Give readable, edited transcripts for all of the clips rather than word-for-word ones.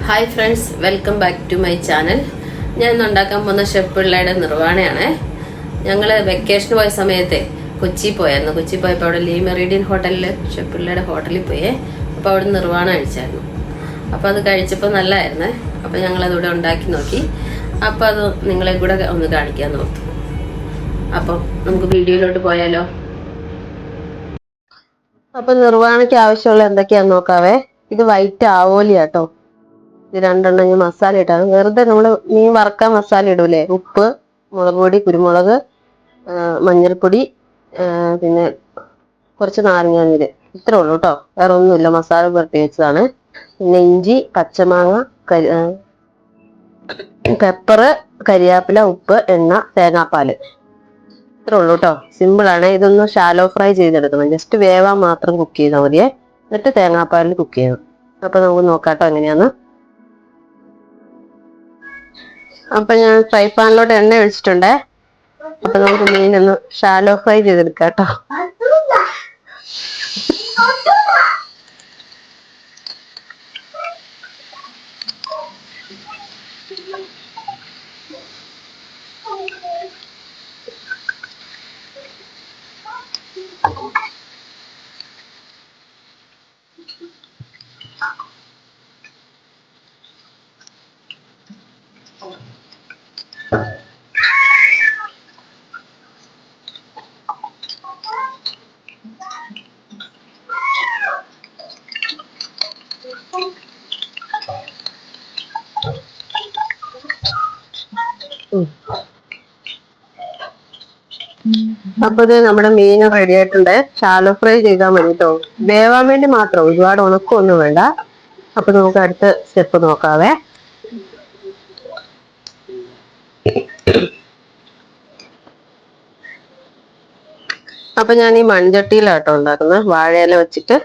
Hi friends, welcome back to my channel. ഞാൻ ഇന്ന് ഉണ്ടാക്കാൻ പോകുന്ന ഷെഫ് പിള്ളയുടെ നിർവ്വാണയാണ്. ഞങ്ങൾ വെക്കേഷന് പോയ സമയത്ത് കൊച്ചി പോയായിരുന്നു. കൊച്ചി പോയപ്പോൾ അവിടെ ലീ മെറിഡിയൻ ഹോട്ടലിൽ ഷെഫ് പിള്ളയുടെ ഹോട്ടലിൽ പോയേ. അപ്പോൾ അവിടെ നിർവ്വാണം കഴിച്ചായിരുന്നു. അപ്പോൾ അത് കഴിച്ചപ്പോൾ നല്ലതായിരുന്നേ. അപ്പോൾ ഞങ്ങളതിവിടെ ഉണ്ടാക്കി നോക്കി. അപ്പോൾ അത് നിങ്ങളെ കൂടെ ഒന്ന് കാണിക്കാൻ നോക്കി. അപ്പം നമുക്ക് വീഡിയോയിലോട്ട് പോയാലോ. അപ്പോൾ നിർവ്വാണയ്ക്ക് ആവശ്യമുള്ള എന്തൊക്കെയാണെന്ന് നോക്കാവേ. ഇത് വൈറ്റ് ആവോലിയാട്ടോ. ഇത് രണ്ടെണ്ണം ഞാൻ മസാല ഇട്ടാണ്. വെറുതെ നമ്മൾ മീൻ വറക്കാൻ മസാല ഇടൂലേ, ഉപ്പ്, മുളക് പൊടി, കുരുമുളക്, മഞ്ഞൾപ്പൊടി, പിന്നെ കുറച്ച് നാരങ്ങാനീര്, ഇത്രേ ഉള്ളൂ കേട്ടോ. വേറെ ഒന്നുമില്ല. മസാല പുരട്ടി വെച്ചതാണ്. പിന്നെ ഇഞ്ചി, പച്ചമാങ്ങ, പെപ്പറ്, കരിയാപ്പില, ഉപ്പ്, എണ്ണ, തേങ്ങാപ്പാല്, ഇത്രേ ഉള്ളൂ കേട്ടോ. സിമ്പിളാണ്. ഇതൊന്ന് ഷാലോ ഫ്രൈ ചെയ്തെടുക്കണം. ജസ്റ്റ് വേവാൻ മാത്രം കുക്ക് ചെയ്താൽ മതിയേ. എന്നിട്ട് തേങ്ങാപ്പാലിൽ കുക്ക് ചെയ്യണം. അപ്പൊ നമുക്ക് നോക്കാട്ടോ എങ്ങനെയാന്ന്. അപ്പൊ ഞാൻ ഫ്രൈ പാനിലോട്ട് എണ്ണ ഒഴിച്ചിട്ടുണ്ടേ. അപ്പൊ നമുക്ക് മീനൊന്ന് ഷാലോ ഫ്രൈ ചെയ്തെടുക്കാം കേട്ടോ. അപ്പൊ ഇത് നമ്മുടെ മീൻ റെഡി ആയിട്ടുണ്ട്. ഷാലോ ഫ്രൈ ചെയ്താൽ മതി കേട്ടോ. വേവാൻ വേണ്ടി മാത്രം, ഒരുപാട് ഉണക്കൊന്നും വേണ്ട. അപ്പൊ നമുക്ക് അടുത്ത സ്റ്റെപ്പ് നോക്കാവേ. അപ്പൊ ഞാൻ ഈ മൺചട്ടിയിലാട്ടോ ഉണ്ടാക്കുന്നത്. വാഴയില വെച്ചിട്ട്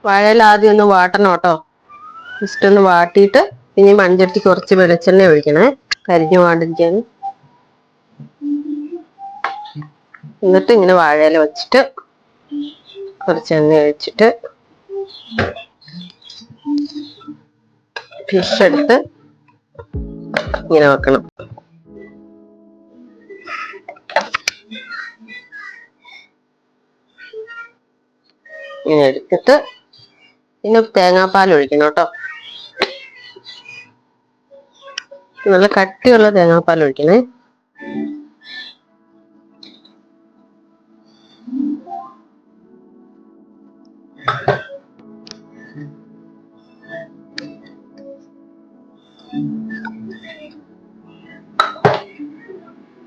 വാഴയില ആദ്യം ഒന്ന് വാട്ടണം കേട്ടോ. ജസ്റ്റ് ഒന്ന് വാട്ടിയിട്ട് ഇനി മൺചട്ടി കുറച്ച് വെളിച്ചെണ്ണ ഒഴിക്കണേ, കരിഞ്ഞു പാടിരിക്കാൻ. എന്നിട്ട് ഇങ്ങനെ വാഴയില വെച്ചിട്ട് കുറച്ച് എണ്ണ ഒഴിച്ചിട്ട് ഫിഷ് എടുത്ത് ഇങ്ങനെ വെക്കണം. ഇങ്ങനെ എടുത്തിട്ട് പിന്നെ തേങ്ങാപ്പാൽ ഒഴിക്കണം കേട്ടോ. നല്ല കട്ടിയുള്ള തേങ്ങാപ്പാൽ ഒഴിക്കണേ.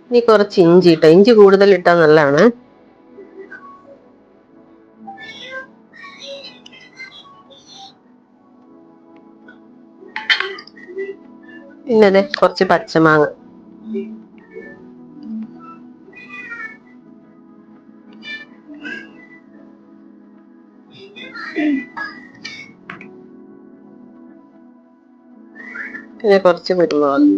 ഇനി കുറച്ച് ഇഞ്ചി ഇട്ടോ. ഇഞ്ചി കൂടുതൽ ഇട്ടാൽ നല്ലതാണ്. പിന്നെ അതെ കുറച്ച് പച്ചമാങ്ങ. പിന്നെ കുറച്ച് കുരുമുളക്.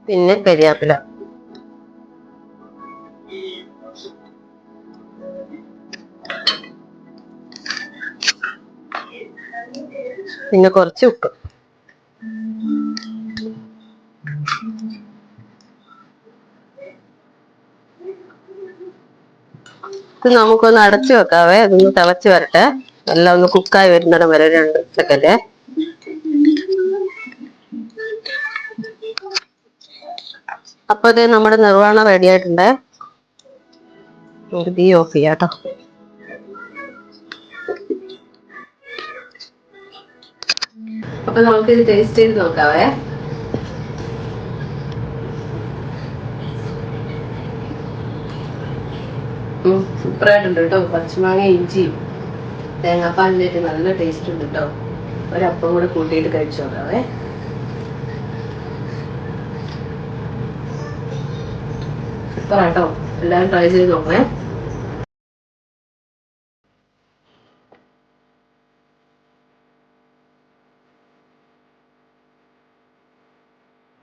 പിന്നെ കരിയാപ്പില. പിന്നെ കുറച്ച് ഉപ്പ്. ഇത് നമുക്കൊന്ന് അടച്ചു വെക്കാവേ. അതൊന്ന് തിളച്ച് വരട്ടെ. എല്ലാം ഒന്ന് കുക്കായി വരുന്നിടം വരെ 2 സെക്കൻഡ്. അപ്പൊ ഇത് നമ്മുടെ നിർവ്വാണം റെഡി ആയിട്ടുണ്ട്. നമുക്ക് തീ ഓഫ് ചെയ്യാം കേട്ടോ. അപ്പൊ നമുക്ക് ഇത് ടേസ്റ്റ് ചെയ്ത് നോക്കാവേ. സൂപ്പറായിട്ടുണ്ട് കേട്ടോ. പച്ചമാങ്ങ, ഇഞ്ചിയും തേങ്ങാപ്പാലിലേക്ക് നല്ല ടേസ്റ്റ് ഉണ്ട് കേട്ടോ. ഒരപ്പം കൂടെ കൂട്ടിയിട്ട് കഴിച്ചു നോക്കാവേ. സൂപ്പറാട്ടോ. എല്ലാവരും ട്രൈ ചെയ്ത് നോക്കണേ.